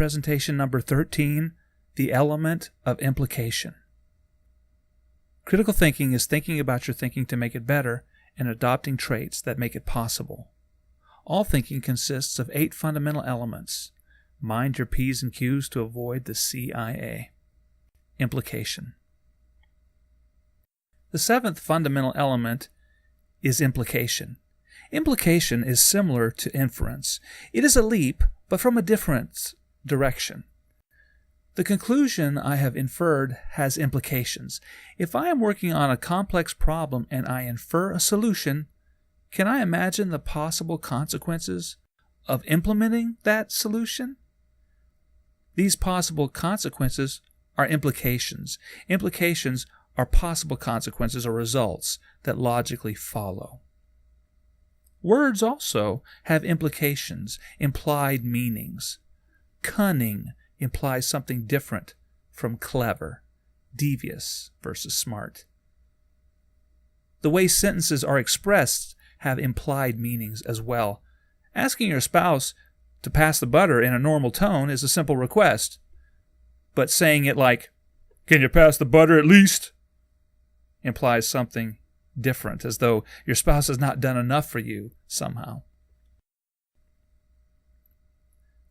presentation number 13, the element of implication. Critical thinking is thinking about your thinking to make it better and adopting traits that make it possible. All thinking consists of 8 fundamental elements. Mind your P's and Q's to avoid the CIA. Implication. The 7th fundamental element is implication. Implication is similar to inference. It is a leap, but from a different direction. The conclusion I have inferred has implications. If I am working on a complex problem and I infer a solution, can I imagine the possible consequences of implementing that solution? These possible consequences are implications. Implications are possible consequences or results that logically follow. Words also have implications, implied meanings. Cunning implies something different from clever, devious versus smart. The way sentences are expressed have implied meanings as well. Asking your spouse to pass the butter in a normal tone is a simple request, but saying it like, "Can you pass the butter at least?" implies something different, as though your spouse has not done enough for you somehow.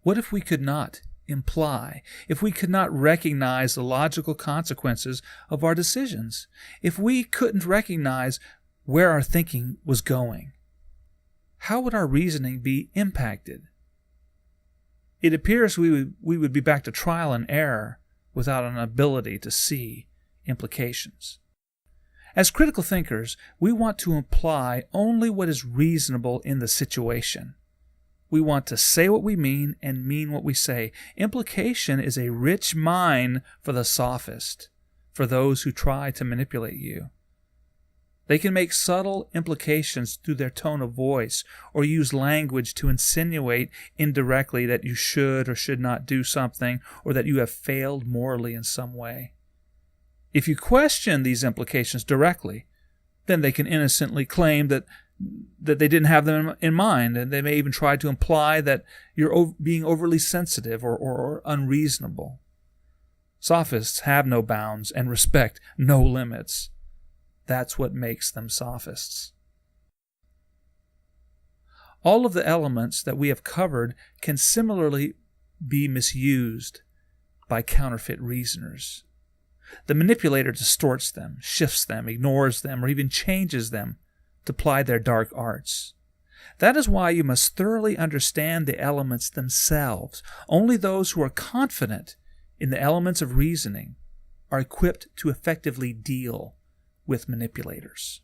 What if we could not imply, if we could not recognize the logical consequences of our decisions, if we couldn't recognize where our thinking was going? How would our reasoning be impacted? It appears we would be back to trial and error without an ability to see implications. As critical thinkers, we want to imply only what is reasonable in the situation. We want to say what we mean and mean what we say. Implication is a rich mine for the sophist, for those who try to manipulate you. They can make subtle implications through their tone of voice or use language to insinuate indirectly that you should or should not do something or that you have failed morally in some way. If you question these implications directly, then they can innocently claim that they didn't have them in mind, and they may even try to imply that you're being overly sensitive or unreasonable. Sophists have no bounds and respect no limits. That's what makes them sophists. All of the elements that we have covered can similarly be misused by counterfeit reasoners. The manipulator distorts them, shifts them, ignores them, or even changes them to ply their dark arts. That is why you must thoroughly understand the elements themselves. Only those who are confident in the elements of reasoning are equipped to effectively deal with manipulators.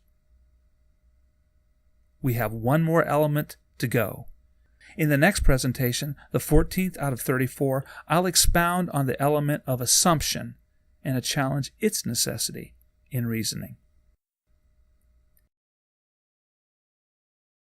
We have one more element to go. In the next presentation, the 14th out of 34, I'll expound on the element of assumption and challenge its necessity in reasoning.